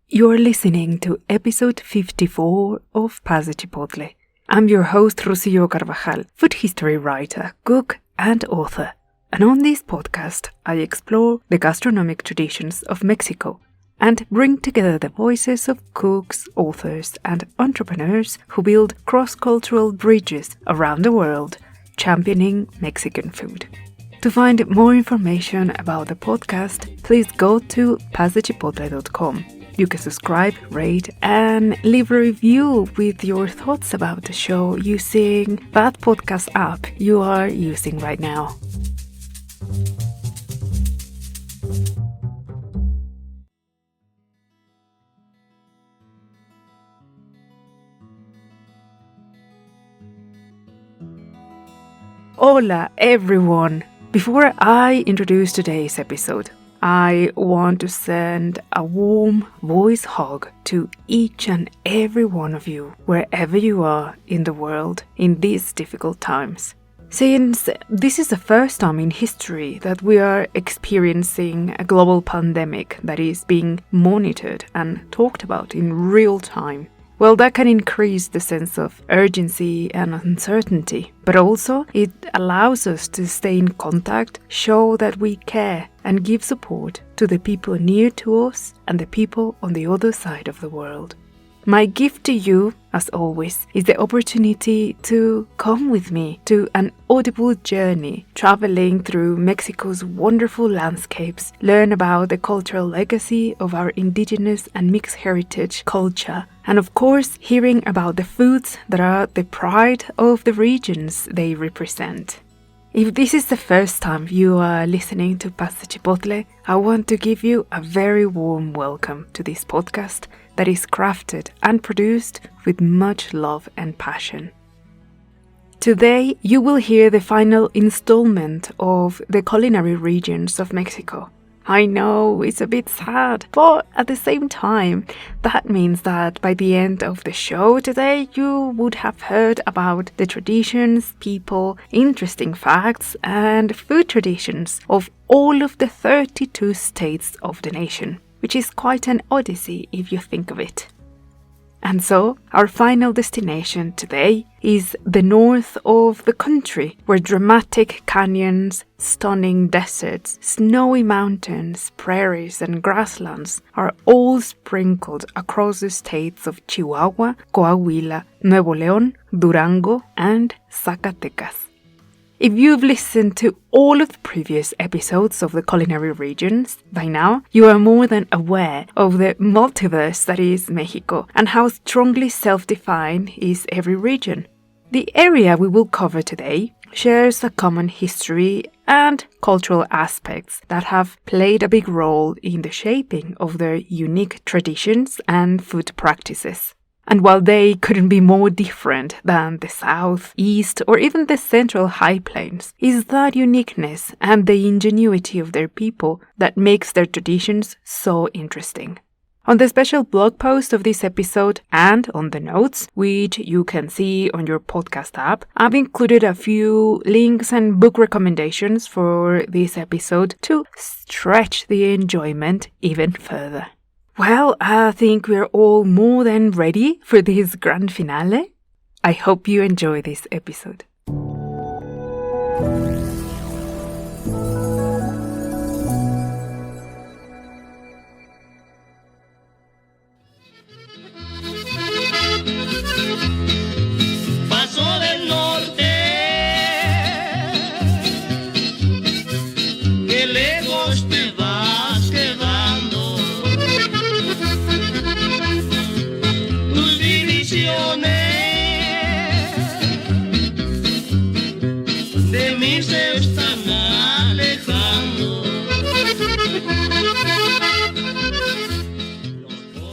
You're listening to episode 54 of Pase Chipotle. I'm your host, Rocio Carvajal, food history writer, cook, and author. And on this podcast, I explore the gastronomic traditions of Mexico and bring together the voices of cooks, authors, and entrepreneurs who build cross-cultural bridges around the world, championing Mexican food. To find more information about the podcast, please go to pasechipotle.com. You can subscribe, rate, and leave a review with your thoughts about the show using that podcast app you are using right now. Hola, everyone! Before I introduce today's episode, I want to send a warm voice hug to each and every one of you, wherever you are in the world in these difficult times. Since this is the first time in history that we are experiencing a global pandemic that is being monitored and talked about in real time, well, that can increase the sense of urgency and uncertainty, but also it allows us to stay in contact, show that we care, and give support to the people near to us and the people on the other side of the world. My gift to you, as always, is the opportunity to come with me to an audible journey, traveling through Mexico's wonderful landscapes, learn about the cultural legacy of our indigenous and mixed heritage culture, and of course, hearing about the foods that are the pride of the regions they represent. If this is the first time you are listening to Pase Chipotle, I want to give you a very warm welcome to this podcast that is crafted and produced with much love and passion. Today, you will hear the final installment of the Culinary Regions of Mexico. I know it's a bit sad, but at the same time, that means that by the end of the show today, you would have heard about the traditions, people, interesting facts, and food traditions of all of the 32 states of the nation, which is quite an odyssey if you think of it. And so, our final destination today is the north of the country, where dramatic canyons, stunning deserts, snowy mountains, prairies, and grasslands are all sprinkled across the states of Chihuahua, Coahuila, Nuevo Leon, Durango, and Zacatecas. If you've listened to all of the previous episodes of the Culinary Regions, by now you are more than aware of the multiverse that is Mexico and how strongly self-defined is every region. The area we will cover today shares a common history and cultural aspects that have played a big role in the shaping of their unique traditions and food practices. And while they couldn't be more different than the South, East, or even the Central High Plains, is that uniqueness and the ingenuity of their people that makes their traditions so interesting. On the special blog post of this episode and on the notes, which you can see on your podcast app, I've included a few links and book recommendations for this episode to stretch the enjoyment even further. Well, I think we're all more than ready for this grand finale. I hope you enjoy this episode. Paso del norte, que lejos te vas quedando. De mí se están alejando.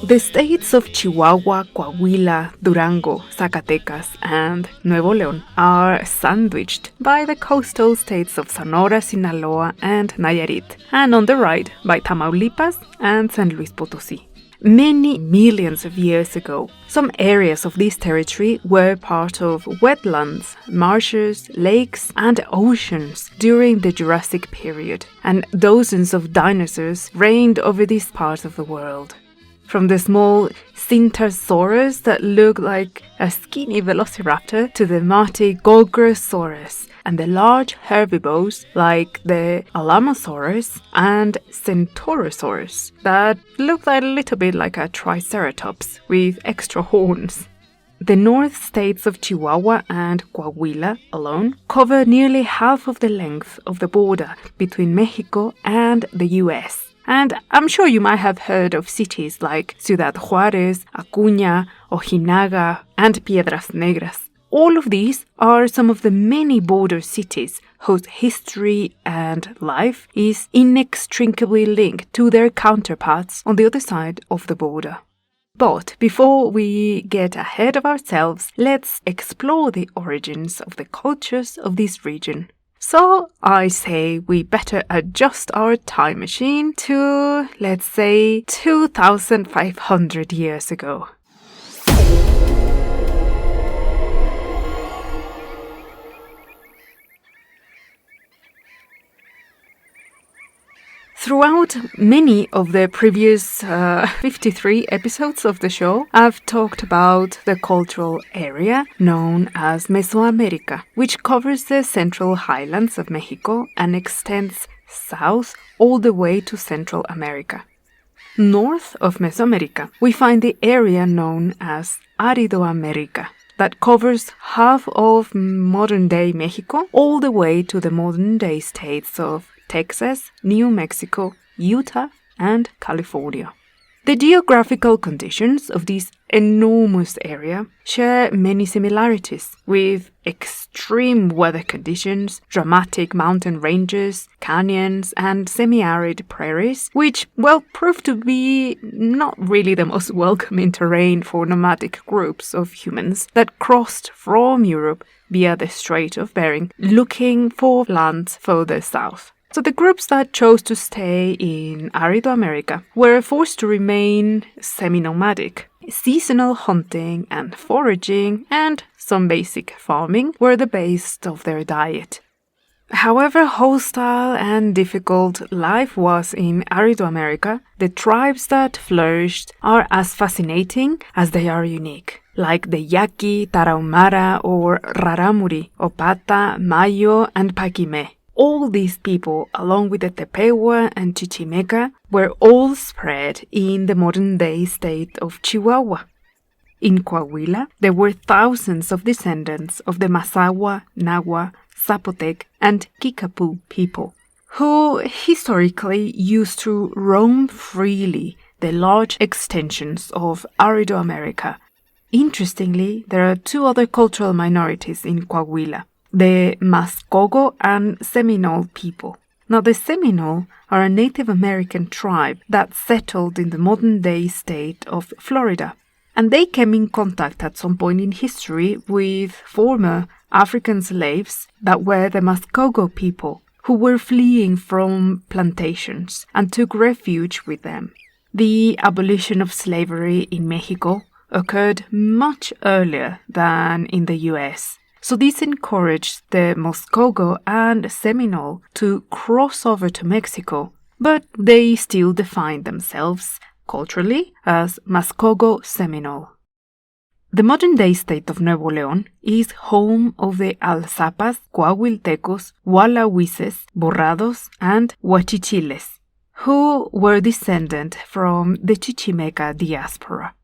The states of Chihuahua, Coahuila, Durango, Zacatecas, and Nuevo Leon are sandwiched by the coastal states of Sonora, Sinaloa, and Nayarit, and on the right by Tamaulipas and San Luis Potosí. Many millions of years ago, some areas of this territory were part of wetlands, marshes, lakes, and oceans during the Jurassic period, and dozens of dinosaurs reigned over this part of the world. From the small Syntarsaurus that look like a skinny velociraptor to the mighty Gorgosaurus and the large herbivores like the Alamosaurus and Centaurosaurus that looked a little bit like a triceratops with extra horns. The north states of Chihuahua and Coahuila alone cover nearly half of the length of the border between Mexico and the US. And I'm sure you might have heard of cities like Ciudad Juárez, Acuña, Ojinaga, and Piedras Negras. All of these are some of the many border cities whose history and life is inextricably linked to their counterparts on the other side of the border. But before we get ahead of ourselves, let's explore the origins of the cultures of this region. So I say we better adjust our time machine to, let's say, 2,500 years ago. Throughout many of the previous 53 episodes of the show, I've talked about the cultural area known as Mesoamerica, which covers the central highlands of Mexico and extends south all the way to Central America. North of Mesoamerica, we find the area known as Aridoamerica, that covers half of modern-day Mexico all the way to the modern-day states of Texas, New Mexico, Utah, and California. The geographical conditions of this enormous area share many similarities, with extreme weather conditions, dramatic mountain ranges, canyons, and semi-arid prairies, which, prove to be not really the most welcoming terrain for nomadic groups of humans that crossed from Europe via the Strait of Bering, looking for lands further south. So the groups that chose to stay in Aridoamerica were forced to remain semi-nomadic. Seasonal hunting and foraging and some basic farming were the base of their diet. However hostile and difficult life was in Aridoamerica, the tribes that flourished are as fascinating as they are unique, like the Yaqui, Tarahumara, or Rarámuri, Opata, Mayo, and Paquimé. All these people, along with the Tepehua and Chichimeca, were all spread in the modern-day state of Chihuahua. In Coahuila, there were thousands of descendants of the Mazahua, Nahua, Zapotec, and Kickapoo people, who historically used to roam freely the large extensions of Aridoamerica. Interestingly, there are two other cultural minorities in Coahuila: the Mascogo and Seminole people. Now, the Seminole are a Native American tribe that settled in the modern-day state of Florida, and they came in contact at some point in history with former African slaves that were the Mascogo people, who were fleeing from plantations and took refuge with them. The abolition of slavery in Mexico occurred much earlier than in the US. So this encouraged the Mascogo and Seminole to cross over to Mexico, but they still defined themselves culturally as Mascogo Seminole. The modern-day state of Nuevo Leon is home of the Alzapas, Coahuiltecos, Hualahuises, Borrados, and Huachichiles, who were descended from the Chichimeca diaspora.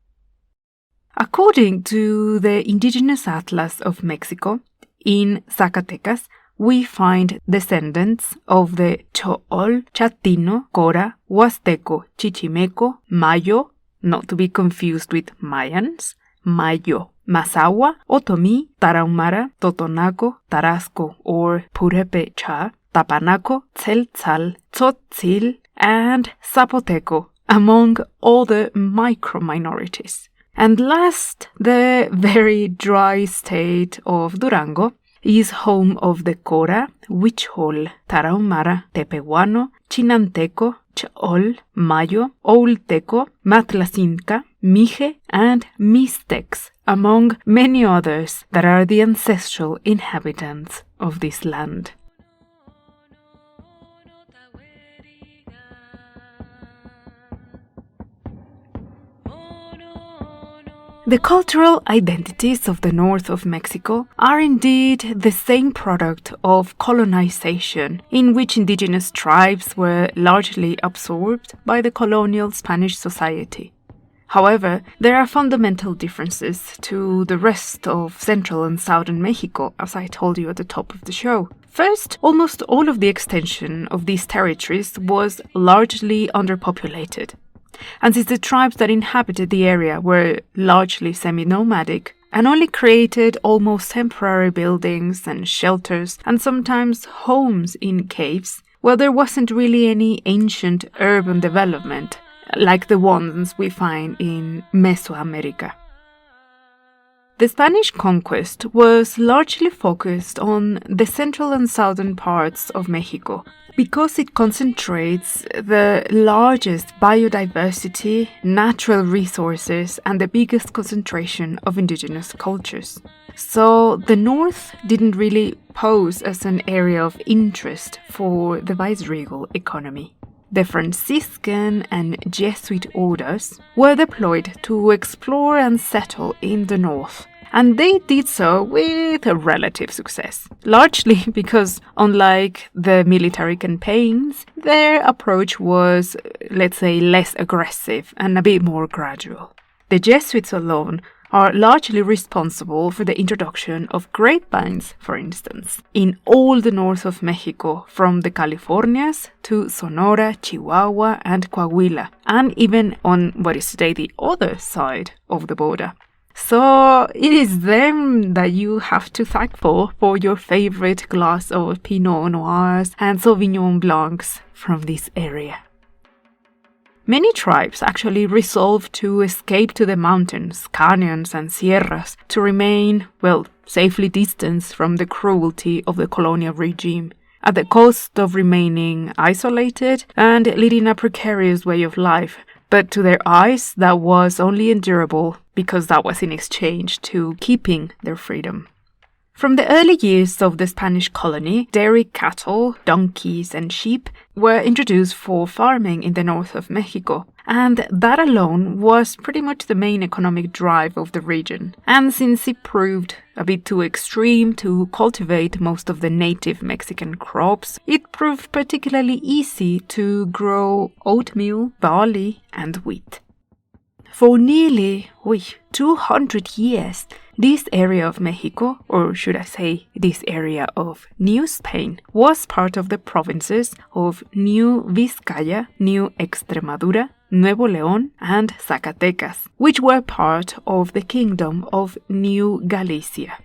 According to the Indigenous Atlas of Mexico, in Zacatecas, we find descendants of the Chool, Chatino, Cora, Huasteco, Chichimeco, Mayo, not to be confused with Mayans, Mayo, Mazahua, Otomí, Tarahumara, Totonaco, Tarasco or Purepecha, Tapanaco, Tzeltzal, Tzotzil, and Zapoteco, among other micro-minorities. And last, the very dry state of Durango is home of the Cora, Huichol, Tarahumara, Tepehuano, Chinanteco, Chol, Mayo, Oulteco, Matlacinca, Mije, and Mixtecs, among many others that are the ancestral inhabitants of this land. The cultural identities of the north of Mexico are indeed the same product of colonization, in which indigenous tribes were largely absorbed by the colonial Spanish society. However, there are fundamental differences to the rest of central and southern Mexico, as I told you at the top of the show. First, almost all of the extension of these territories was largely underpopulated. And since the tribes that inhabited the area were largely semi-nomadic and only created almost temporary buildings and shelters and sometimes homes in caves, well, there wasn't really any ancient urban development like the ones we find in Mesoamerica. The Spanish conquest was largely focused on the central and southern parts of Mexico because it concentrates the largest biodiversity, natural resources, and the biggest concentration of indigenous cultures. So the north didn't really pose as an area of interest for the viceregal economy. The Franciscan and Jesuit orders were deployed to explore and settle in the north, and they did so with a relative success, largely because, unlike the military campaigns, their approach was, let's say, less aggressive and a bit more gradual. The Jesuits alone are largely responsible for the introduction of grapevines, for instance, in all the north of Mexico, from the Californias to Sonora, Chihuahua, and Coahuila, and even on what is today the other side of the border. So it is them that you have to thank for your favorite glass of Pinot Noirs and Sauvignon Blancs from this area. Many tribes actually resolved to escape to the mountains, canyons, and sierras to remain, well, safely distanced from the cruelty of the colonial regime, at the cost of remaining isolated and leading a precarious way of life. But to their eyes, that was only endurable because that was in exchange to keeping their freedom. From the early years of the Spanish colony, dairy cattle, donkeys, and sheep were introduced for farming in the north of Mexico, and that alone was pretty much the main economic drive of the region. And since it proved a bit too extreme to cultivate most of the native Mexican crops, it proved particularly easy to grow oatmeal, barley, and wheat. For nearly 200 years, this area of Mexico, or should I say this area of New Spain, was part of the provinces of New Vizcaya, New Extremadura, Nuevo Leon, and Zacatecas, which were part of the Kingdom of New Galicia.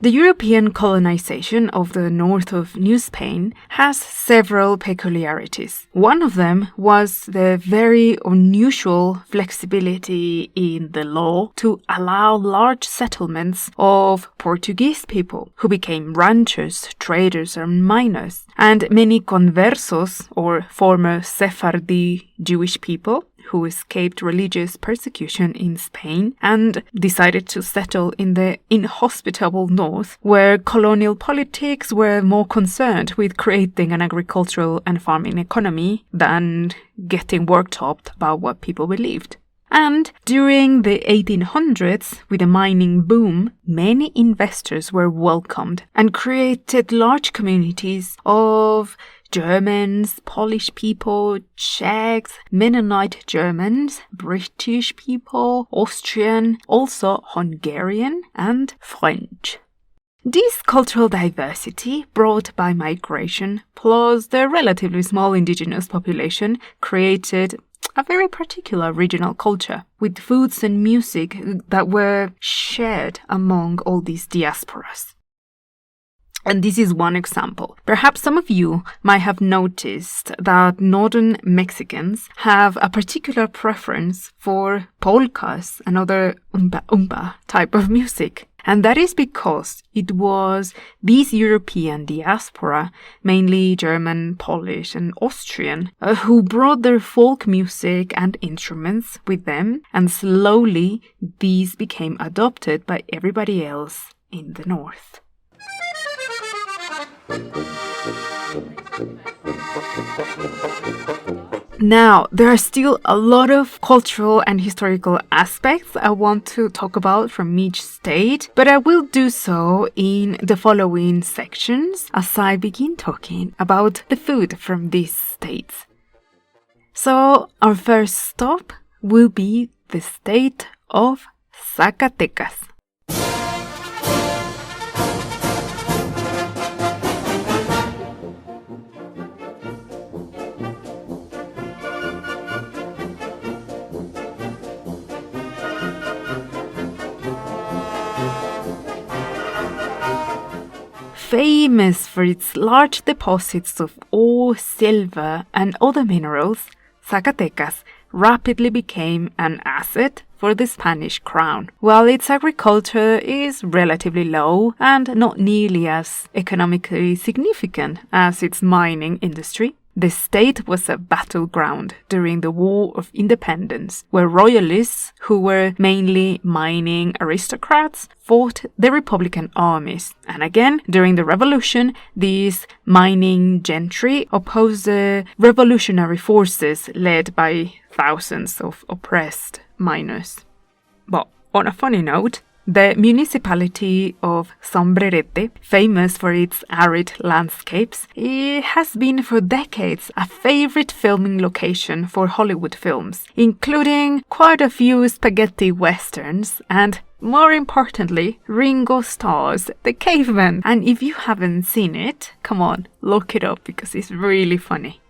The European colonization of the north of New Spain has several peculiarities. One of them was the very unusual flexibility in the law to allow large settlements of Portuguese people who became ranchers, traders, and miners, and many conversos, or former Sephardi Jewish people, who escaped religious persecution in Spain and decided to settle in the inhospitable north, where colonial politics were more concerned with creating an agricultural and farming economy than getting worked up about what people believed. And during the 1800s, with the mining boom, many investors were welcomed and created large communities of Germans, Polish people, Czechs, Mennonite Germans, British people, Austrian, also Hungarian, and French. This cultural diversity brought by migration, plus the relatively small indigenous population, created a very particular regional culture, with foods and music that were shared among all these diasporas. And this is one example. Perhaps some of you might have noticed that northern Mexicans have a particular preference for polkas and other umpa type of music. And that is because it was these European diaspora, mainly German, Polish, and Austrian, who brought their folk music and instruments with them, and slowly these became adopted by everybody else in the north. Now, there are still a lot of cultural and historical aspects I want to talk about from each state, but I will do so in the following sections as I begin talking about the food from these states. So, our first stop will be the state of Zacatecas. Famous for its large deposits of ore, silver, and other minerals, Zacatecas rapidly became an asset for the Spanish crown, while its agriculture is relatively low and not nearly as economically significant as its mining industry. The state was a battleground during the War of Independence, where royalists, who were mainly mining aristocrats, fought the Republican armies. And again, during the Revolution, these mining gentry opposed the revolutionary forces led by thousands of oppressed miners. But on a funny note, the municipality of Sombrerete, famous for its arid landscapes, it has been for decades a favorite filming location for Hollywood films, including quite a few spaghetti westerns and, more importantly, Ringo Starr's The Caveman. And if you haven't seen it, come on, look it up because it's really funny.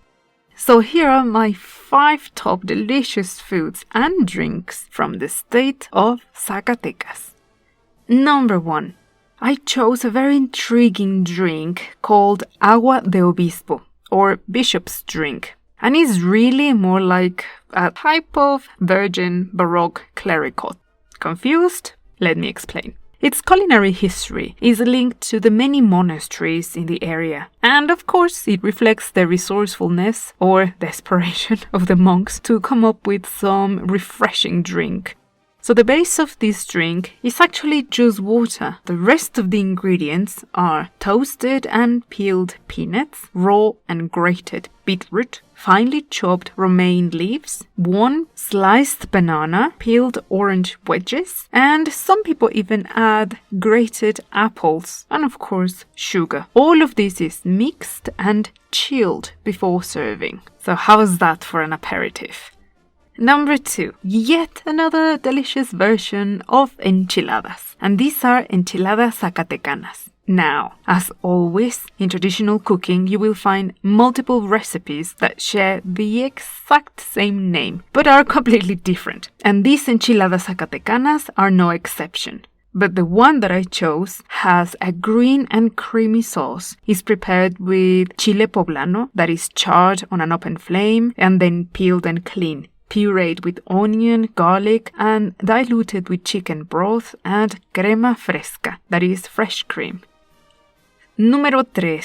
So here are my 5 top delicious foods and drinks from the state of Zacatecas. Number 1. I chose a very intriguing drink called Agua de Obispo, or Bishop's Drink. And it's really more like a type of virgin Baroque clericot. Confused? Let me explain. Its culinary history is linked to the many monasteries in the area, and of course it reflects the resourcefulness or desperation of the monks to come up with some refreshing drink. So the base of this drink is actually just water. The rest of the ingredients are toasted and peeled peanuts, raw and grated beetroot, finely chopped romaine leaves, 1 sliced banana, peeled orange wedges, and some people even add grated apples and of course sugar. All of this is mixed and chilled before serving. So how's that for an aperitif? Number 2, yet another delicious version of enchiladas, and these are enchiladas zacatecanas. Now, as always, in traditional cooking you will find multiple recipes that share the exact same name, but are completely different, and these enchiladas zacatecanas are no exception. But the one that I chose has a green and creamy sauce. It's prepared with chile poblano that is charred on an open flame and then peeled and cleaned, pureed with onion, garlic, and diluted with chicken broth and crema fresca, that is fresh cream. Número 3.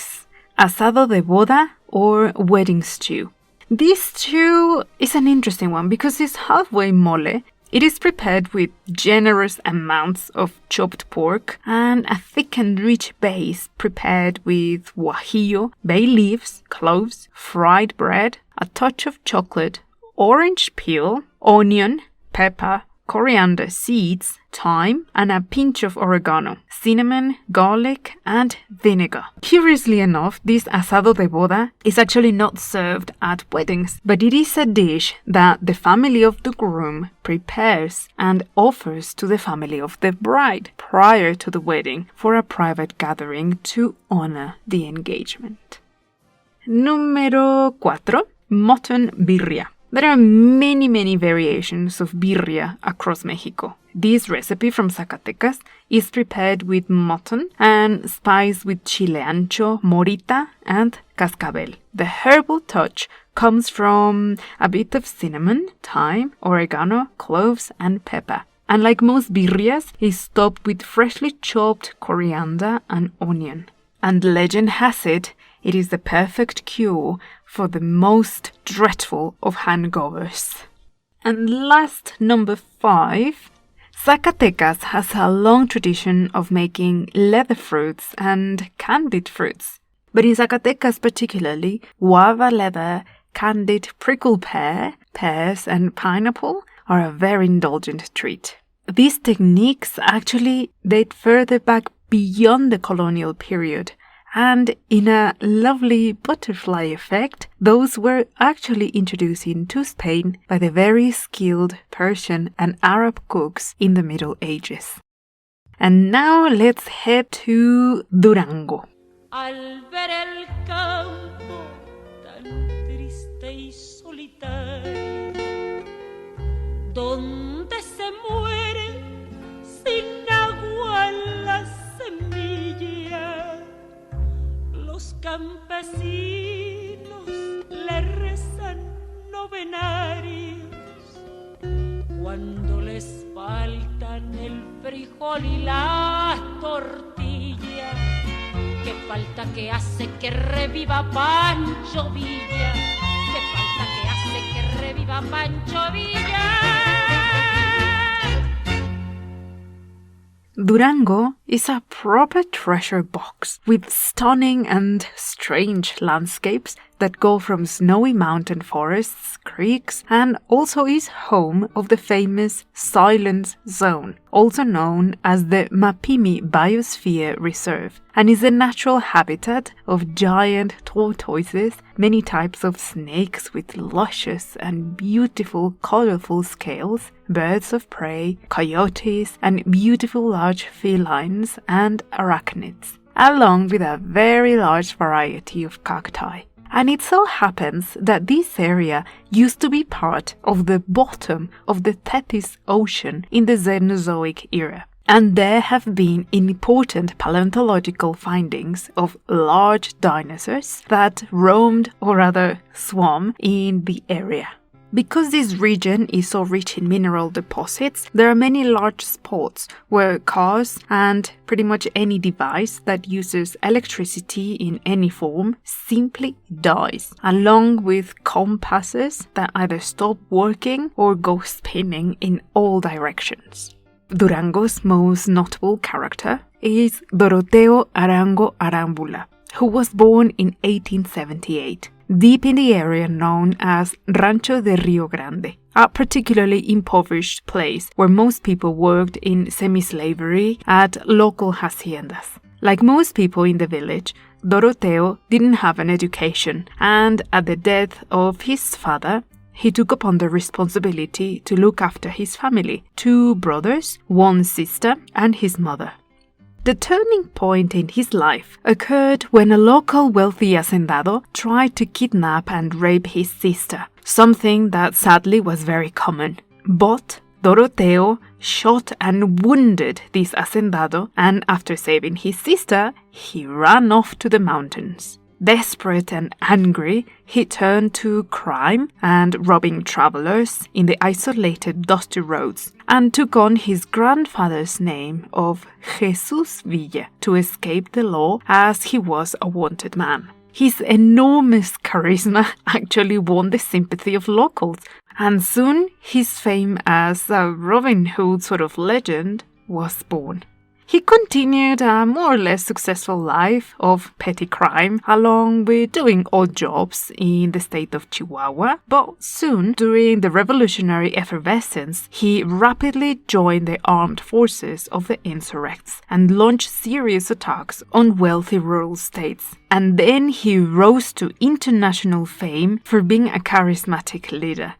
Asado de boda or wedding stew. This stew is an interesting one because it's halfway mole. It is prepared with generous amounts of chopped pork and a thick and rich base prepared with guajillo, bay leaves, cloves, fried bread, a touch of chocolate, orange peel, onion, pepper, coriander seeds, thyme, and a pinch of oregano, cinnamon, garlic, and vinegar. Curiously enough, this asado de boda is actually not served at weddings, but it is a dish that the family of the groom prepares and offers to the family of the bride prior to the wedding for a private gathering to honor the engagement. Número 4. Mutton birria. There are many variations of birria across Mexico. This recipe from Zacatecas is prepared with mutton and spiced with chile ancho, morita, and cascabel. The herbal touch comes from a bit of cinnamon, thyme, oregano, cloves, and pepper. And like most birrias, it's topped with freshly chopped coriander and onion. And legend has it, it is the perfect cure for the most dreadful of hangovers. And last, number 5, Zacatecas has a long tradition of making leather fruits and candied fruits. But in Zacatecas particularly, guava leather, candied prickle pear, pears, and pineapple are a very indulgent treat. These techniques actually date further back beyond the colonial period, and in a lovely butterfly effect, those were actually introduced into Spain by the very skilled Persian and Arab cooks in the Middle Ages. And now let's head to Durango. Al ver el campo tan triste y solitario, donde se muere sin agua la semilla, los campesinos le rezan novenarios cuando les faltan el frijol y las tortillas. Qué falta que hace que reviva Pancho Villa. Qué falta que hace que reviva Pancho Villa. Durango is a proper treasure box with stunning and strange landscapes that go from snowy mountain forests, creeks, and also is home of the famous Silence Zone, also known as the Mapimi Biosphere Reserve, and is a natural habitat of giant tortoises, many types of snakes with luscious and beautiful colorful scales, birds of prey, coyotes, and beautiful large felines and arachnids, along with a very large variety of cacti. And it so happens that this area used to be part of the bottom of the Tethys Ocean in the Cenozoic era. And there have been important paleontological findings of large dinosaurs that roamed, or rather swam, in the area. Because this region is so rich in mineral deposits, there are many large spots where cars and pretty much any device that uses electricity in any form simply dies, along with compasses that either stop working or go spinning in all directions. Durango's most notable character is Doroteo Arango Arambula, who was born in 1878. Deep in the area known as Rancho de Rio Grande, a particularly impoverished place where most people worked in semi-slavery at local haciendas. Like most people in the village, Doroteo didn't have an education, and at the death of his father, he took upon the responsibility to look after his family, 2 brothers, 1 sister, and his mother. The turning point in his life occurred when a local wealthy hacendado tried to kidnap and rape his sister, something that sadly was very common. But Doroteo shot and wounded this hacendado, and after saving his sister, he ran off to the mountains. Desperate and angry, he turned to crime and robbing travelers in the isolated dusty roads, and took on his grandfather's name of Jesus Villa to escape the law, as he was a wanted man. His enormous charisma actually won the sympathy of locals, and soon his fame as a Robin Hood sort of legend was born. He continued a more or less successful life of petty crime, along with doing odd jobs in the state of Chihuahua, but soon, during the revolutionary effervescence, he rapidly joined the armed forces of the insurrects and launched serious attacks on wealthy rural states. And then he rose to international fame for being a charismatic leader.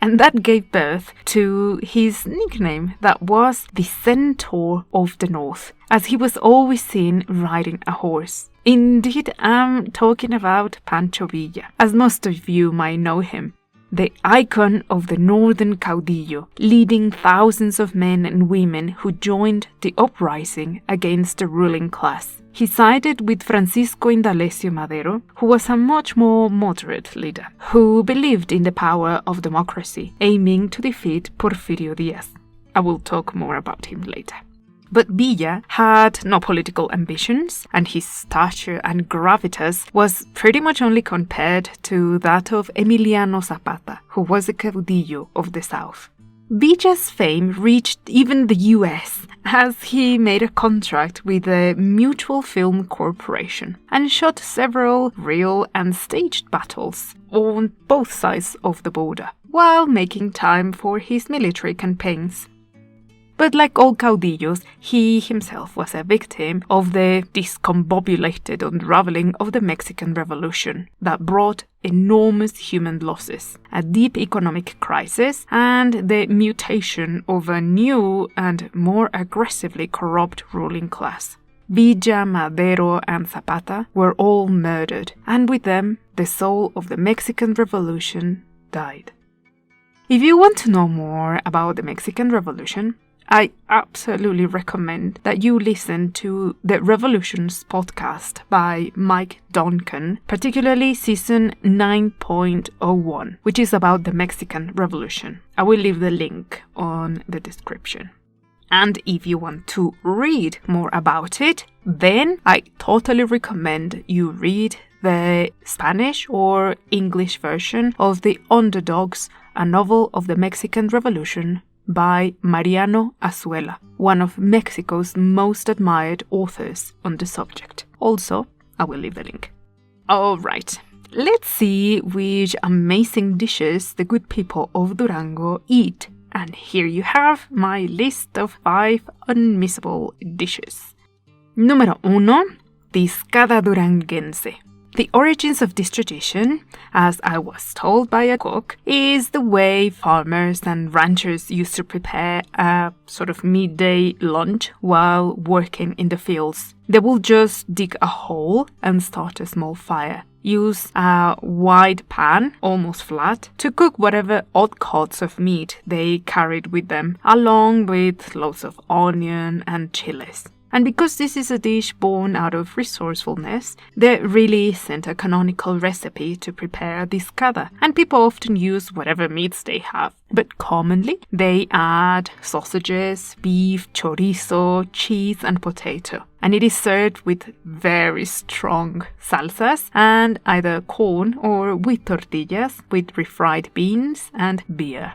And that gave birth to his nickname, that was the Centaur of the North, as he was always seen riding a horse. Indeed, I'm talking about Pancho Villa, as most of you might know him, the icon of the northern caudillo, leading thousands of men and women who joined the uprising against the ruling class. He sided with Francisco Indalecio Madero, who was a much more moderate leader, who believed in the power of democracy, aiming to defeat Porfirio Díaz. I will talk more about him later. But Villa had no political ambitions, and his stature and gravitas was pretty much only compared to that of Emiliano Zapata, who was a caudillo of the South. Villa's fame reached even the US, as he made a contract with the Mutual Film Corporation and shot several real and staged battles on both sides of the border, while making time for his military campaigns. But like all caudillos, he himself was a victim of the discombobulated unraveling of the Mexican Revolution that brought enormous human losses, a deep economic crisis, and the mutation of a new and more aggressively corrupt ruling class. Villa, Madero, and Zapata were all murdered, and with them, the soul of the Mexican Revolution died. If you want to know more about the Mexican Revolution, I absolutely recommend that you listen to the Revolutions podcast by Mike Duncan, particularly season 9.01, which is about the Mexican Revolution. I will leave the link on the description. And if you want to read more about it, then I totally recommend you read the Spanish or English version of The Underdogs, a novel of the Mexican Revolution by Mariano Azuela, one of Mexico's most admired authors on the subject. Also, I will leave the link. Alright, let's see which amazing dishes the good people of Durango eat. And here you have my list of 5 unmissable dishes. Número 1. Discada duranguense. The origins of this tradition, as I was told by a cook, is the way farmers and ranchers used to prepare a sort of midday lunch while working in the fields. They will just dig a hole and start a small fire. Use a wide pan, almost flat, to cook whatever odd cuts of meat they carried with them, along with loads of onion and chiles. And because this is a dish born out of resourcefulness, there really isn't a canonical recipe to prepare discada, and people often use whatever meats they have. But commonly, they add sausages, beef, chorizo, cheese, and potato. And it is served with very strong salsas and either corn or wheat tortillas with refried beans and beer.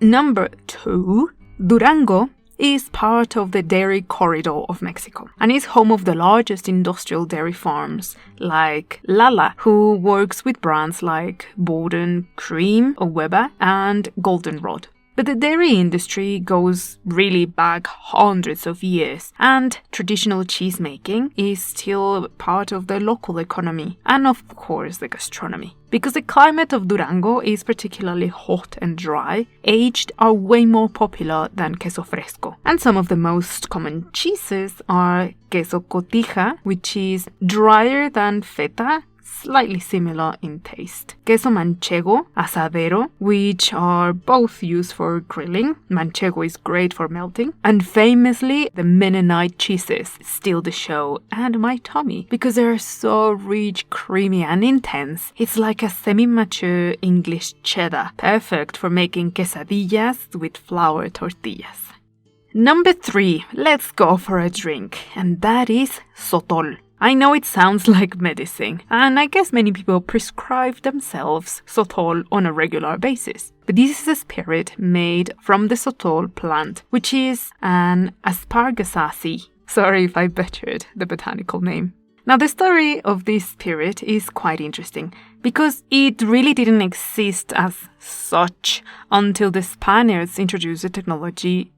Number 2. Durango is part of the dairy corridor of Mexico and is home of the largest industrial dairy farms like Lala, who works with brands like Borden, Cream, Weber, and Goldenrod. But the dairy industry goes really back hundreds of years, and traditional cheese making is still part of the local economy and, of course, the gastronomy. Because the climate of Durango is particularly hot and dry, aged are way more popular than queso fresco. And some of the most common cheeses are queso cotija, which is drier than feta, slightly similar in taste. Queso manchego, asadero, which are both used for grilling. Manchego is great for melting. And famously, the Mennonite cheeses steal the show and my tummy because they're so rich, creamy, and intense. It's like a semi-mature English cheddar, perfect for making quesadillas with flour tortillas. Number 3, let's go for a drink, and that is sotol. I know it sounds like medicine, and I guess many people prescribe themselves sotol on a regular basis. But this is a spirit made from the sotol plant, which is an asparagaceae. Sorry if I butchered the botanical name. Now, the story of this spirit is quite interesting because it really didn't exist as such until the Spaniards introduced the technology,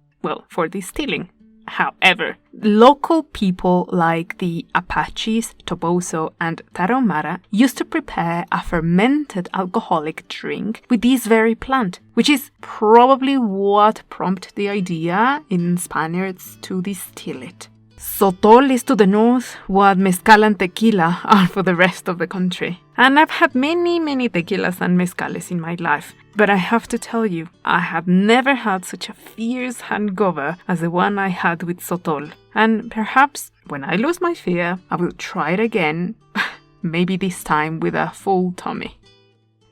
for distilling. However, local people like the Apaches, Toboso, and Tarahumara used to prepare a fermented alcoholic drink with this very plant, which is probably what prompted the idea in Spaniards to distill it. Sotol is to the north what mezcal and tequila are for the rest of the country. And I've had many tequilas and mezcales in my life. But I have to tell you, I have never had such a fierce hangover as the one I had with sotol. And perhaps when I lose my fear, I will try it again, maybe this time with a full tummy.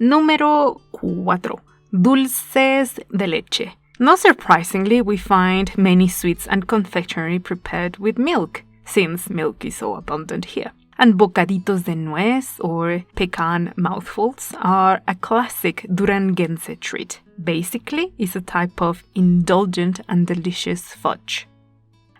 Número 4. Dulces de leche. Not surprisingly, we find many sweets and confectionery prepared with milk, since milk is so abundant here. And bocaditos de nuez, or pecan mouthfuls, are a classic Duranguense treat. Basically, it's a type of indulgent and delicious fudge.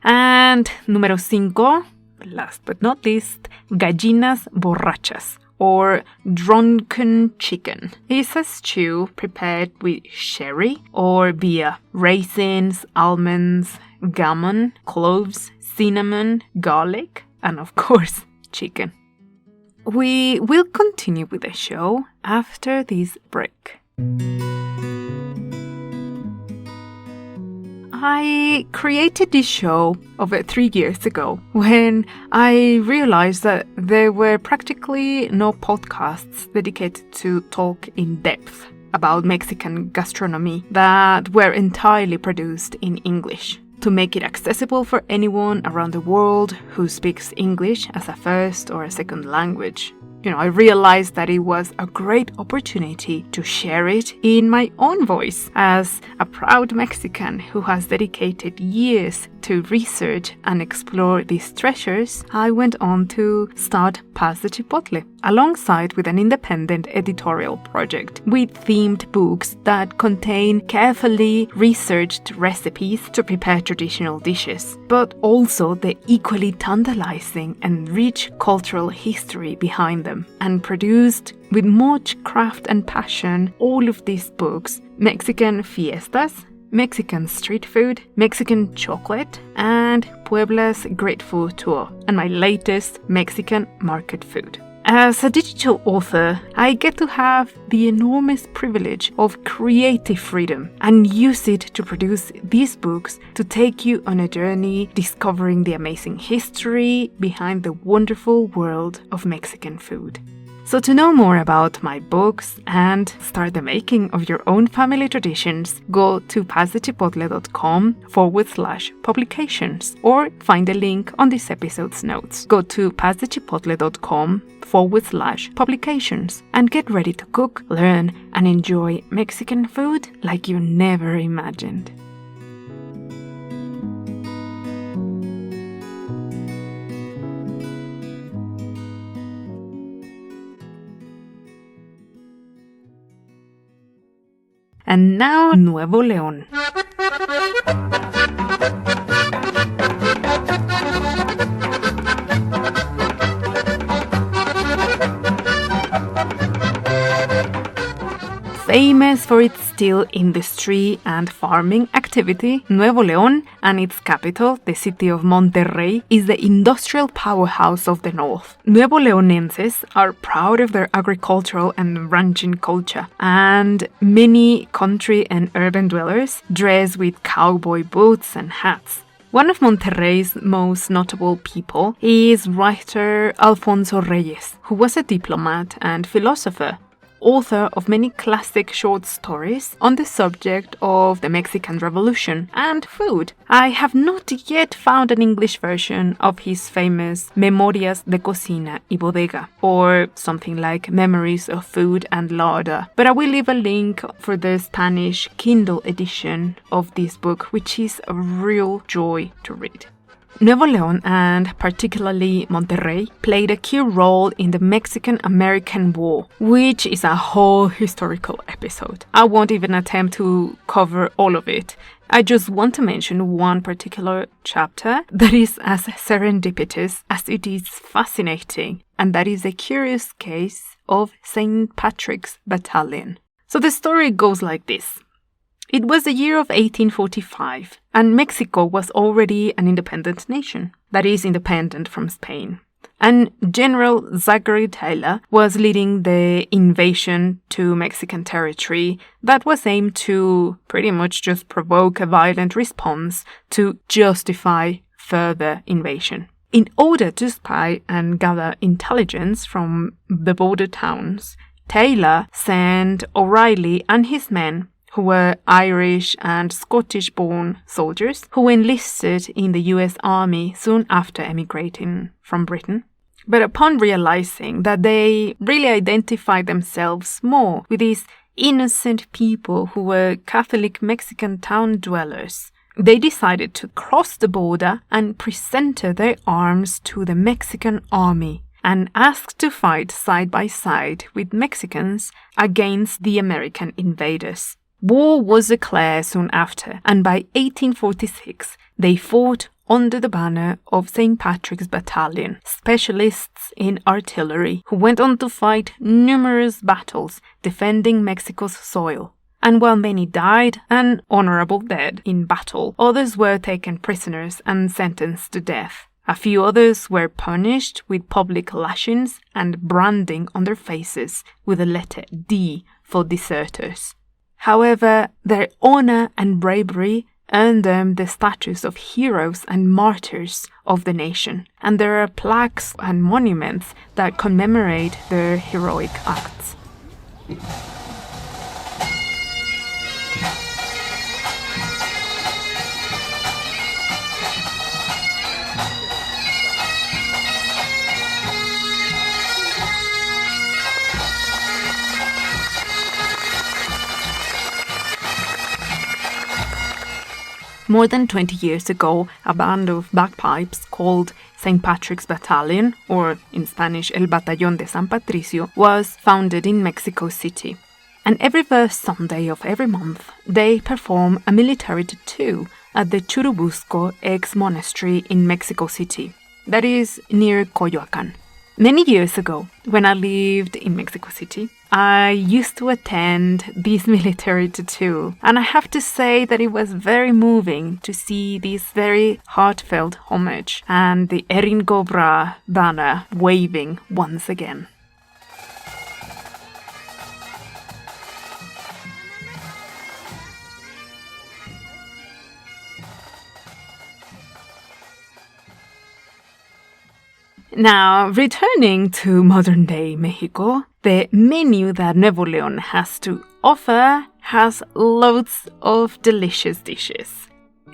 And número 5, last but not least, gallinas borrachas, or drunken chicken. It's a stew prepared with sherry or via raisins, almonds, gammon, cloves, cinnamon, garlic, and of course, chicken. We will continue with the show after this break. I created this show over 3 years ago when I realized that there were practically no podcasts dedicated to talk in depth about Mexican gastronomy that were entirely produced in English. To make it accessible for anyone around the world who speaks English as a first or a second language. I realized that it was a great opportunity to share it in my own voice as a proud Mexican who has dedicated years to research and explore these treasures. I went on to start Paz de Chipotle, alongside with an independent editorial project with themed books that contain carefully researched recipes to prepare traditional dishes, but also the equally tantalizing and rich cultural history behind them, and produced with much craft and passion all of these books: Mexican Fiestas, Mexican Street Food, Mexican Chocolate, and Puebla's Great Food Tour, and my latest, Mexican Market Food. As a digital author, I get to have the enormous privilege of creative freedom and use it to produce these books to take you on a journey discovering the amazing history behind the wonderful world of Mexican food. So to know more about my books and start the making of your own family traditions, go to pazdechipotle.com/publications or find a link on this episode's notes. Go to pazdechipotle.com/publications and get ready to cook, learn, and enjoy Mexican food like you never imagined. And now, Nuevo Leon. Famous for its steel industry and farming activity, Nuevo Leon and its capital, the city of Monterrey, is the industrial powerhouse of the north. Nuevo Leonenses are proud of their agricultural and ranching culture, and many country and urban dwellers dress with cowboy boots and hats. One of Monterrey's most notable people is writer Alfonso Reyes, who was a diplomat and philosopher, author of many classic short stories on the subject of the Mexican Revolution and food. I have not yet found an English version of his famous Memorias de Cocina y Bodega, or something like Memories of Food and Larder, but I will leave a link for the Spanish Kindle edition of this book, which is a real joy to read. Nuevo Leon, and particularly Monterrey, played a key role in the Mexican-American War, which is a whole historical episode. I won't even attempt to cover all of it. I just want to mention one particular chapter that is as serendipitous as it is fascinating, and that is a curious case of St. Patrick's Battalion. So the story goes like this. It was the year of 1845, and Mexico was already an independent nation, that is, independent from Spain. And General Zachary Taylor was leading the invasion to Mexican territory that was aimed to pretty much just provoke a violent response to justify further invasion. In order to spy and gather intelligence from the border towns, Taylor sent O'Reilly and his men, who were Irish and Scottish-born soldiers who enlisted in the US Army soon after emigrating from Britain. But upon realizing that they really identified themselves more with these innocent people who were Catholic Mexican town dwellers, they decided to cross the border and present their arms to the Mexican army and asked to fight side by side with Mexicans against the American invaders. War was declared soon after, and by 1846 they fought under the banner of St. Patrick's Battalion, specialists in artillery who went on to fight numerous battles defending Mexico's soil. And while many died an honorable death in battle, others were taken prisoners and sentenced to death. A few others were punished with public lashings and branding on their faces with the letter D for deserters. However, their honor and bravery earned them the status of heroes and martyrs of the nation, and there are plaques and monuments that commemorate their heroic acts. More than 20 years ago, a band of bagpipes called St. Patrick's Battalion, or in Spanish El Batallon de San Patricio, was founded in Mexico City. And every first Sunday of every month, they perform a military tattoo at the Churubusco ex-monastery in Mexico City, that is near Coyoacán. Many years ago, when I lived in Mexico City, I used to attend this military tattoo, and I have to say that it was very moving to see this very heartfelt homage and the Erin Cobra banner waving once again. Now, returning to modern-day Mexico, the menu that Nuevo Leon has to offer has loads of delicious dishes.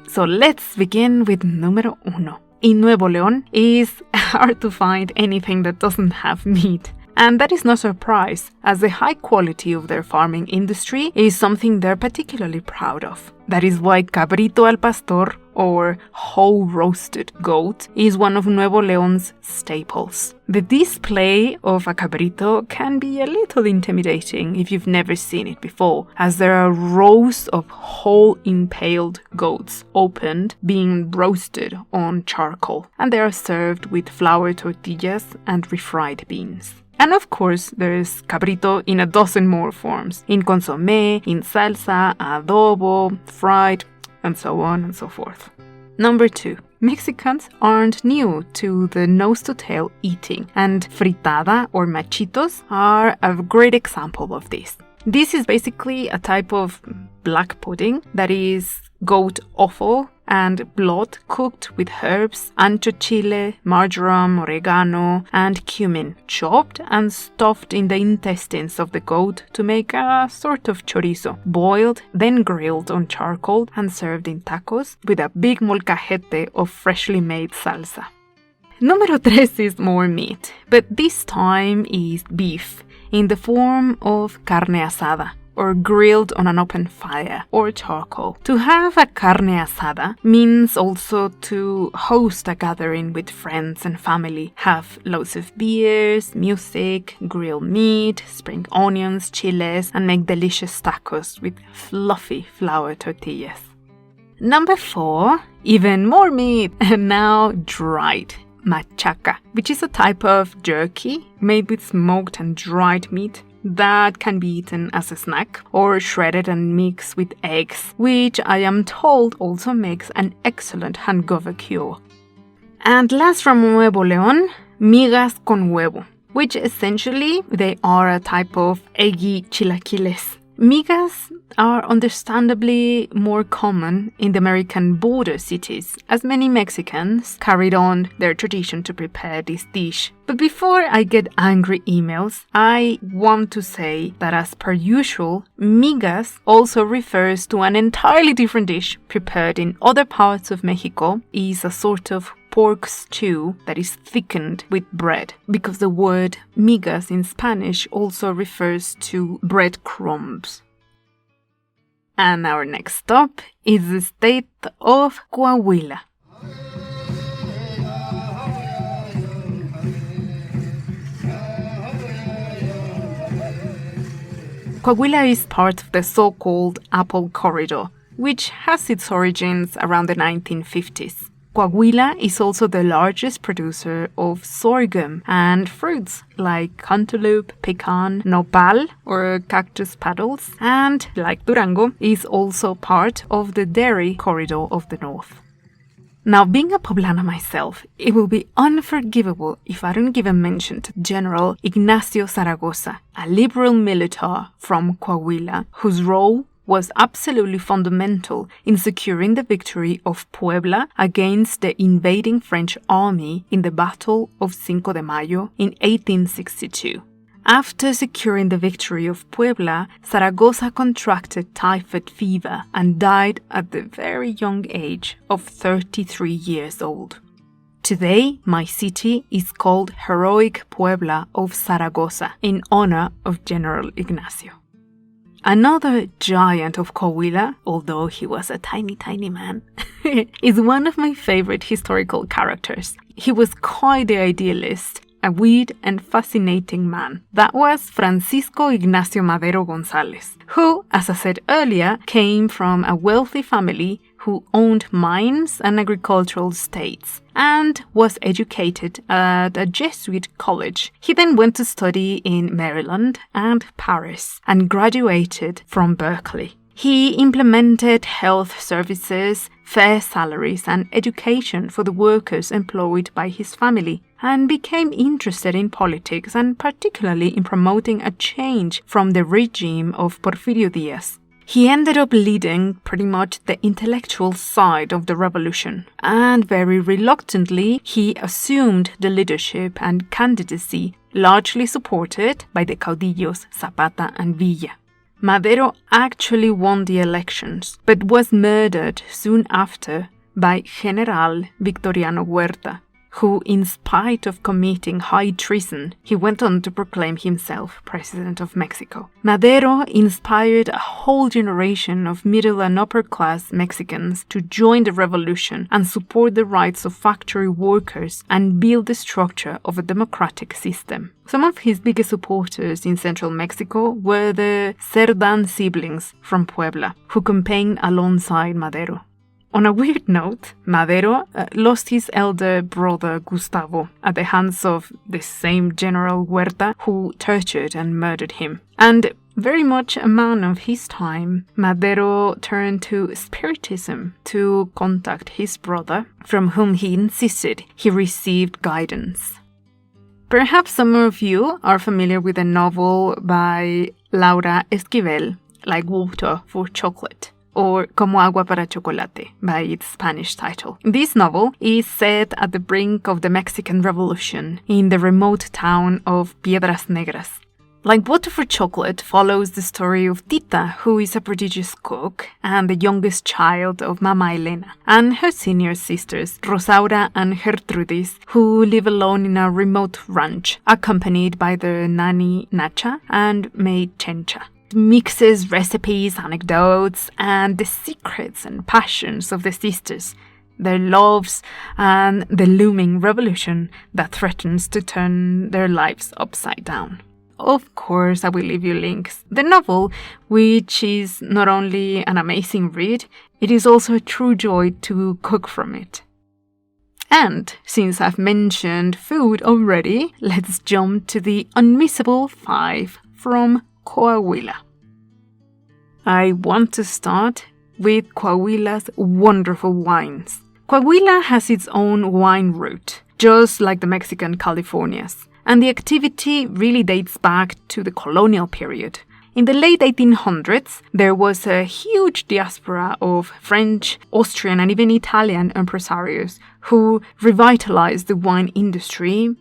So let's begin with número uno. In Nuevo Leon, it's hard to find anything that doesn't have meat. And that is no surprise, as the high quality of their farming industry is something they're particularly proud of. That is why cabrito al pastor, or whole roasted goat, is one of Nuevo Leon's staples. The display of a cabrito can be a little intimidating if you've never seen it before, as there are rows of whole impaled goats opened, being roasted on charcoal, and they are served with flour tortillas and refried beans. And of course, there's cabrito in a dozen more forms, in consommé, in salsa, adobo, fried, and so on and so forth. Number 2. Mexicans aren't new to the nose-to-tail eating, and fritada or machitos are a great example of this. This is basically a type of black pudding that is goat offal and blood cooked with herbs, ancho chile, marjoram, oregano, and cumin, chopped and stuffed in the intestines of the goat to make a sort of chorizo, boiled, then grilled on charcoal and served in tacos with a big molcajete of freshly made salsa. Número 3 is more meat, but this time is beef, in the form of carne asada, or grilled on an open fire, or charcoal. To have a carne asada means also to host a gathering with friends and family, have loads of beers, music, grill meat, spring onions, chiles, and make delicious tacos with fluffy flour tortillas. Number 4, even more meat, and now dried. Machaca, which is a type of jerky made with smoked and dried meat that can be eaten as a snack or shredded and mixed with eggs, which I am told also makes an excellent hangover cure. And last from Nuevo Leon, migas con huevo, which essentially they are a type of eggy chilaquiles. Migas are understandably more common in the American border cities, as many Mexicans carried on their tradition to prepare this dish. But before I get angry emails, I want to say that as per usual, migas also refers to an entirely different dish prepared in other parts of Mexico. Is a sort of pork stew that is thickened with bread, because the word migas in Spanish also refers to breadcrumbs. And our next stop is the state of Coahuila. Coahuila is part of the so-called Apple Corridor, which has its origins around the 1950s. Coahuila is also the largest producer of sorghum and fruits like cantaloupe, pecan, nopal or cactus petals, and like Durango, is also part of the dairy corridor of the north. Now, being a Poblana myself, it will be unforgivable if I don't give a mention to General Ignacio Zaragoza, a liberal militar from Coahuila, whose role was absolutely fundamental in securing the victory of Puebla against the invading French army in the Battle of Cinco de Mayo in 1862. After securing the victory of Puebla, Zaragoza contracted typhoid fever and died at the very young age of 33 years old. Today, my city is called Heroic Puebla of Zaragoza in honor of General Ignacio. Another giant of Coahuila, although he was a tiny, tiny man, is one of my favorite historical characters. He was quite the idealist, a weird and fascinating man. That was Francisco Ignacio Madero González, who, as I said earlier, came from a wealthy family who owned mines and agricultural estates, and was educated at a Jesuit college. He then went to study in Maryland and Paris, and graduated from Berkeley. He implemented health services, fair salaries, and education for the workers employed by his family, and became interested in politics and particularly in promoting a change from the regime of Porfirio Díaz. He ended up leading pretty much the intellectual side of the revolution, and very reluctantly he assumed the leadership and candidacy, largely supported by the caudillos Zapata and Villa. Madero actually won the elections, but was murdered soon after by General Victoriano Huerta, who, in spite of committing high treason, he went on to proclaim himself President of Mexico. Madero inspired a whole generation of middle and upper-class Mexicans to join the revolution and support the rights of factory workers and build the structure of a democratic system. Some of his biggest supporters in central Mexico were the Cerdán siblings from Puebla, who campaigned alongside Madero. On a weird note, Madero lost his elder brother Gustavo at the hands of the same General Huerta who tortured and murdered him. And very much a man of his time, Madero turned to Spiritism to contact his brother, from whom he insisted he received guidance. Perhaps some of you are familiar with a novel by Laura Esquivel, like Water for Chocolate, or Como Agua para Chocolate by its Spanish title. This novel is set at the brink of the Mexican Revolution in the remote town of Piedras Negras. Like Water for Chocolate follows the story of Tita, who is a prodigious cook and the youngest child of Mama Elena, and her senior sisters Rosaura and Gertrudis, who live alone in a remote ranch, accompanied by their nanny Nacha and maid Chencha. Mixes recipes, anecdotes, and the secrets and passions of the sisters, their loves, and the looming revolution that threatens to turn their lives upside down. Of course, I will leave you links. The novel, which is not only an amazing read, it is also a true joy to cook from it. And since I've mentioned food already, let's jump to the unmissable 5 from Coahuila. I want to start with Coahuila's wonderful wines. Coahuila has its own wine route, just like the Mexican Californias, and the activity really dates back to the colonial period. In the late 1800s, there was a huge diaspora of French, Austrian, and even Italian impresarios who revitalized the wine industry.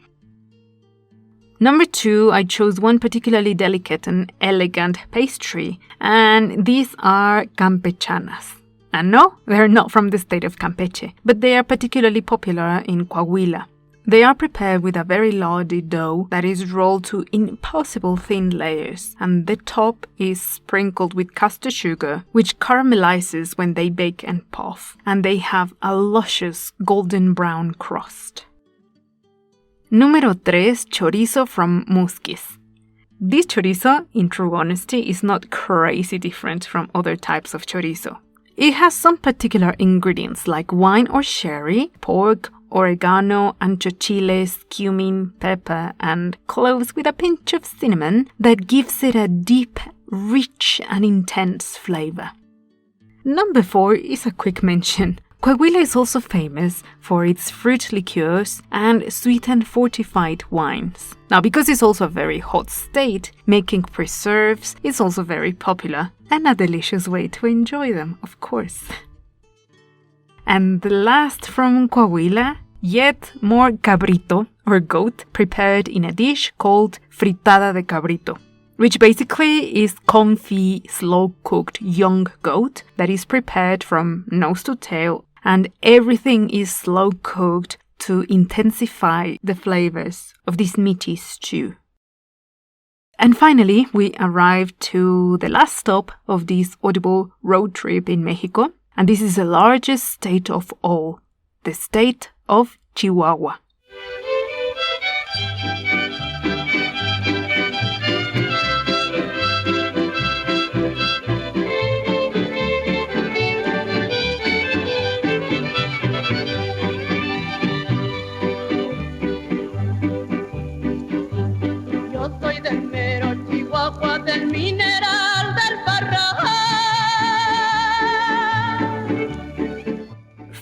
Number 2, I chose one particularly delicate and elegant pastry, and these are campechanas. And no, they're not from the state of Campeche, but they are particularly popular in Coahuila. They are prepared with a very lardy dough that is rolled to impossible thin layers, and the top is sprinkled with caster sugar, which caramelizes when they bake and puff, and they have a luscious golden brown crust. Número 3, chorizo from Musquis. This chorizo, in true honesty, is not crazy different from other types of chorizo. It has some particular ingredients like wine or sherry, pork, oregano, ancho chiles, cumin, pepper, and cloves with a pinch of cinnamon that gives it a deep, rich, and intense flavor. Number 4 is a quick mention. Coahuila is also famous for its fruit liqueurs and sweet and fortified wines. Now, because it's also a very hot state, making preserves is also very popular and a delicious way to enjoy them, of course. And the last from Coahuila, yet more cabrito, or goat, prepared in a dish called fritada de cabrito, which basically is confit, slow-cooked young goat that is prepared from nose to tail, and everything is slow-cooked to intensify the flavors of this meaty stew. And finally, we arrived to the last stop of this audible road trip in Mexico, and this is the largest state of all, the state of Chihuahua.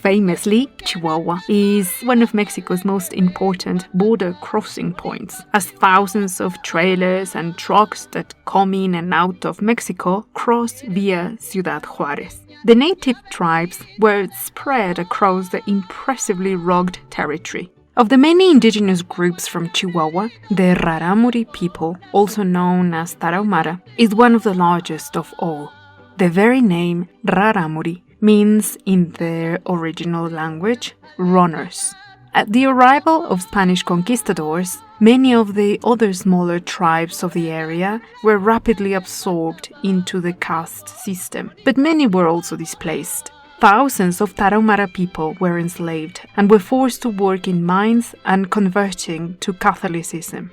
Famously, Chihuahua is one of Mexico's most important border crossing points, as thousands of trailers and trucks that come in and out of Mexico cross via Ciudad Juárez. The native tribes were spread across the impressively rugged territory. Of the many indigenous groups from Chihuahua, the Rarámuri people, also known as Tarahumara, is one of the largest of all. The very name Rarámuri means in their original language, runners. At the arrival of Spanish conquistadors, many of the other smaller tribes of the area were rapidly absorbed into the caste system, but many were also displaced. Thousands of Tarahumara people were enslaved and were forced to work in mines and converting to Catholicism.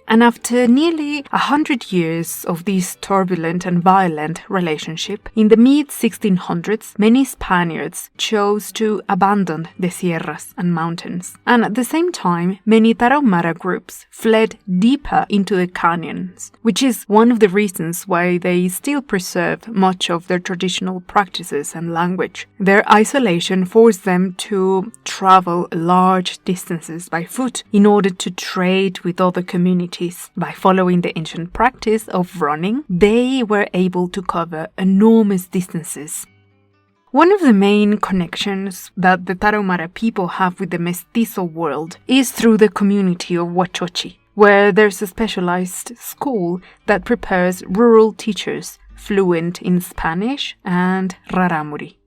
And after nearly 100 years of this turbulent and violent relationship, in the mid-1600s, many Spaniards chose to abandon the sierras and mountains. And at the same time, many Tarahumara groups fled deeper into the canyons, which is one of the reasons why they still preserve much of their traditional practices and language. Their isolation forced them to travel large distances by foot in order to trade with other communities. By following the ancient practice of running, they were able to cover enormous distances. One of the main connections that the Tarahumara people have with the mestizo world is through the community of Huachochi, where there's a specialized school that prepares rural teachers fluent in Spanish and Rarámuri.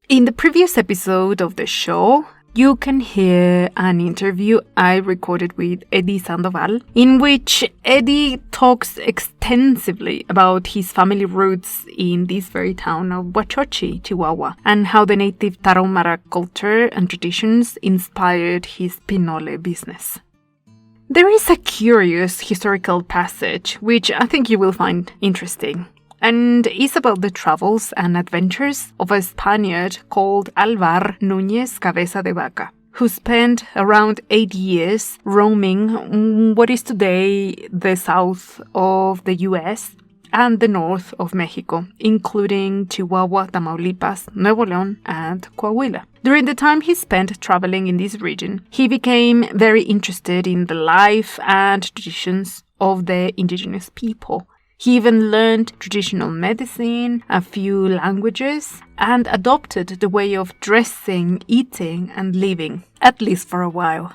In the previous episode of the show, you can hear an interview I recorded with Eddie Sandoval, in which Eddie talks extensively about his family roots in this very town of Huachochi, Chihuahua, and how the native Tarahumara culture and traditions inspired his pinole business. There is a curious historical passage which I think you will find interesting, and is about the travels and adventures of a Spaniard called Alvar Núñez Cabeza de Vaca, who spent around 8 years roaming what is today the south of the US and the north of Mexico, including Chihuahua, Tamaulipas, Nuevo Leon, and Coahuila. During the time he spent traveling in this region, he became very interested in the life and traditions of the indigenous people. He even learned traditional medicine, a few languages, and adopted the way of dressing, eating, and living, at least for a while.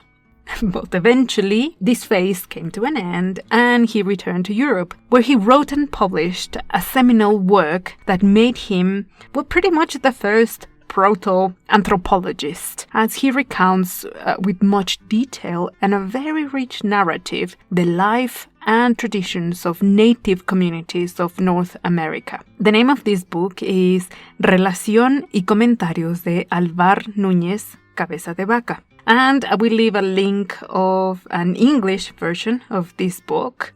But eventually, this phase came to an end, and he returned to Europe, where he wrote and published a seminal work that made him, pretty much the first proto-anthropologist, as he recounts with much detail and a very rich narrative the life and traditions of native communities of North America. The name of this book is Relación y Comentarios de Alvar Núñez Cabeza de Vaca. And I will leave a link of an English version of this book.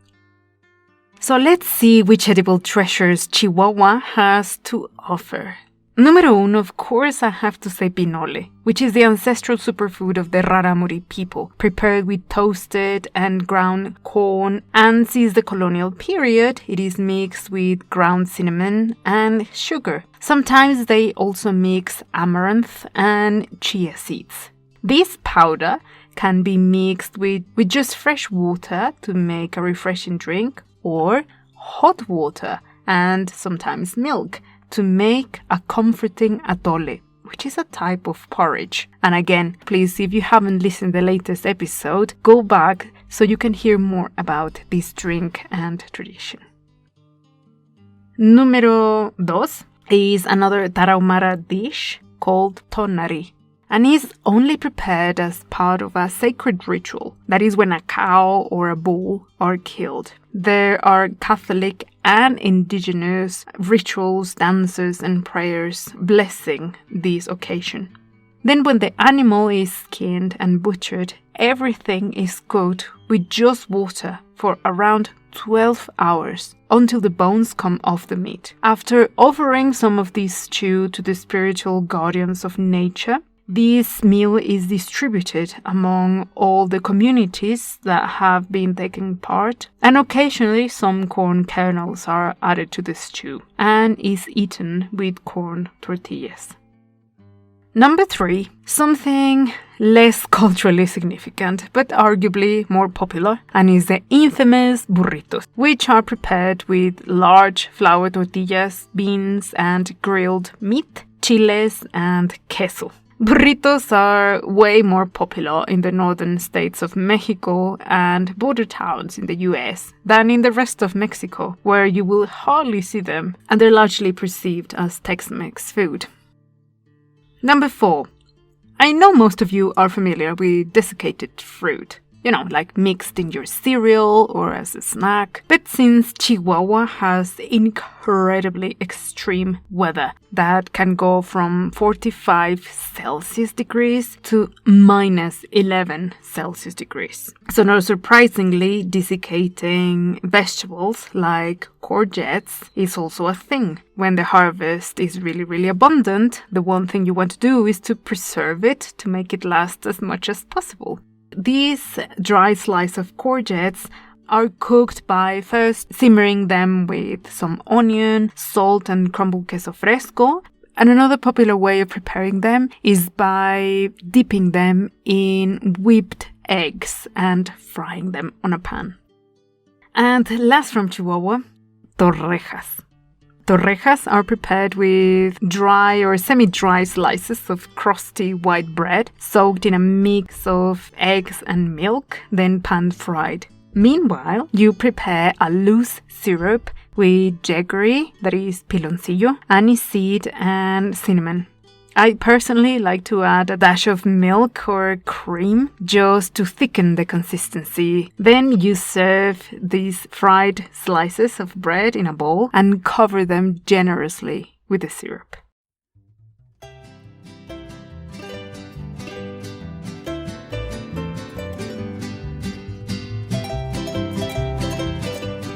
So let's see which edible treasures Chihuahua has to offer. Numero uno, of course, I have to say pinole, which is the ancestral superfood of the Rarámuri people, prepared with toasted and ground corn, and since the colonial period, it is mixed with ground cinnamon and sugar. Sometimes they also mix amaranth and chia seeds. This powder can be mixed with just fresh water to make a refreshing drink, or hot water and sometimes milk to make a comforting atole, which is a type of porridge. And again, please, if you haven't listened to the latest episode, go back so you can hear more about this drink and tradition. Número 2 is another Tarahumara dish called tonari, and is only prepared as part of a sacred ritual. That is when a cow or a bull are killed. There are Catholic and indigenous rituals, dances, and prayers blessing this occasion. Then when the animal is skinned and butchered, everything is cooked with just water for around 12 hours until the bones come off the meat. After offering some of this stew to the spiritual guardians of nature, this meal is distributed among all the communities that have been taking part, and occasionally some corn kernels are added to the stew and is eaten with corn tortillas. Number 3, something less culturally significant, but arguably more popular, and is the infamous burritos, which are prepared with large flour tortillas, beans, and grilled meat, chiles, and queso. Burritos are way more popular in the northern states of Mexico and border towns in the US than in the rest of Mexico, where you will hardly see them, and they're largely perceived as Tex-Mex food. Number 4. I know most of you are familiar with desiccated fruit. Like mixed in your cereal or as a snack. But since Chihuahua has incredibly extreme weather that can go from 45 Celsius degrees to minus 11 Celsius degrees. So not surprisingly, desiccating vegetables like courgettes is also a thing. When the harvest is really, really abundant, the one thing you want to do is to preserve it to make it last as much as possible. These dry slices of courgettes are cooked by first simmering them with some onion, salt, and crumbled queso fresco. And another popular way of preparing them is by dipping them in whipped eggs and frying them on a pan. And last from Chihuahua, torrejas. Torrejas are prepared with dry or semi-dry slices of crusty white bread soaked in a mix of eggs and milk, then pan-fried. Meanwhile, you prepare a loose syrup with jaggery, that is piloncillo, aniseed, and cinnamon. I personally like to add a dash of milk or cream just to thicken the consistency. Then you serve these fried slices of bread in a bowl and cover them generously with the syrup.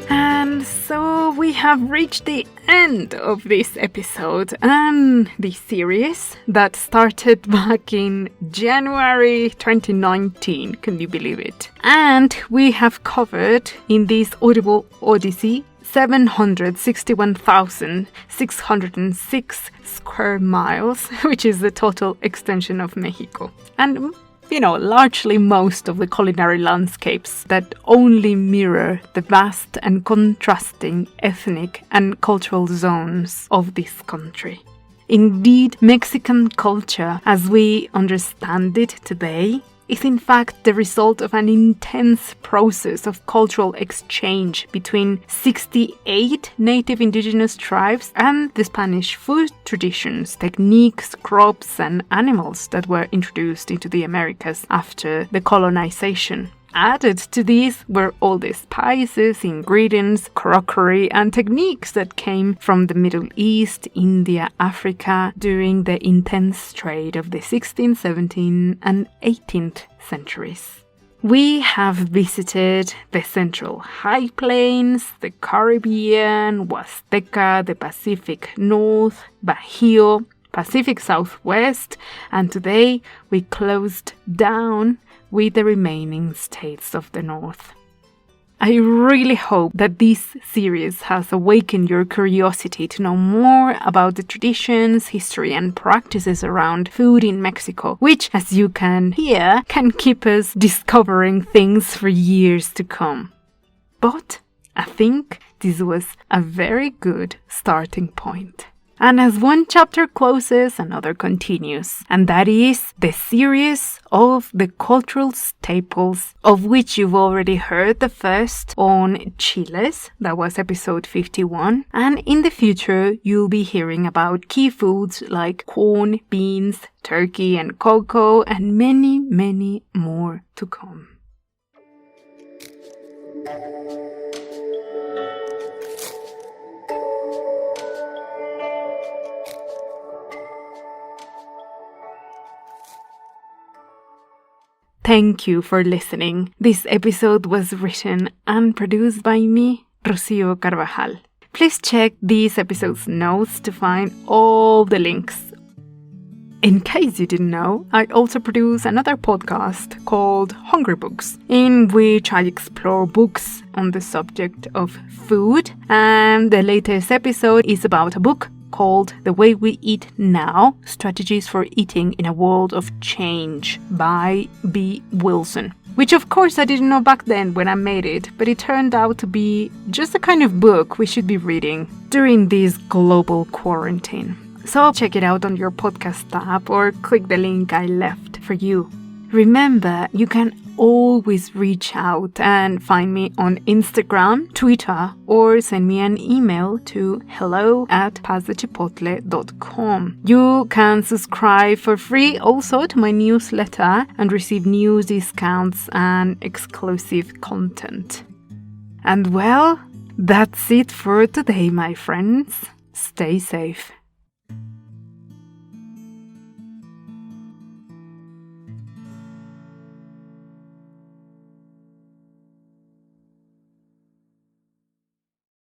And so we have reached the end of this episode and this series that started back in January 2019, can you believe it? And we have covered in this Audible Odyssey 761,606 square miles, which is the total extension of Mexico. And largely most of the culinary landscapes that only mirror the vast and contrasting ethnic and cultural zones of this country. Indeed, Mexican culture, as we understand it today, is in fact the result of an intense process of cultural exchange between 68 native indigenous tribes and the Spanish food traditions, techniques, crops, and animals that were introduced into the Americas after the colonization. Added to these were all the spices, ingredients, crockery, and techniques that came from the Middle East, India, Africa during the intense trade of the 16th, 17th, and 18th centuries. We have visited the Central High Plains, the Caribbean, Huasteca, the Pacific North, Bajío, Pacific Southwest, and today we closed down with the remaining states of the North. I really hope that this series has awakened your curiosity to know more about the traditions, history, and practices around food in Mexico, which, as you can hear, can keep us discovering things for years to come. But I think this was a very good starting point. And as one chapter closes, another continues. And that is the series of the cultural staples, of which you've already heard the first on chiles. That was episode 51. And in the future, you'll be hearing about key foods like corn, beans, turkey, and cocoa, and many, many more to come. Thank you for listening. This episode was written and produced by me, Rocio Carvajal. Please check this episode's notes to find all the links. In case you didn't know, I also produce another podcast called Hungry Books, in which I explore books on the subject of food, and the latest episode is about a book called The Way We Eat Now, Strategies for Eating in a World of Change by B. Wilson. Which of course I didn't know back then when I made it, but it turned out to be just the kind of book we should be reading during this global quarantine. So check it out on your podcast app or click the link I left for you. Remember, you can always reach out and find me on Instagram, Twitter, or send me an email to hello@pasachipotle.com. You can subscribe for free also to my newsletter and receive news discounts and exclusive content. And well, that's it for today, my friends. Stay safe.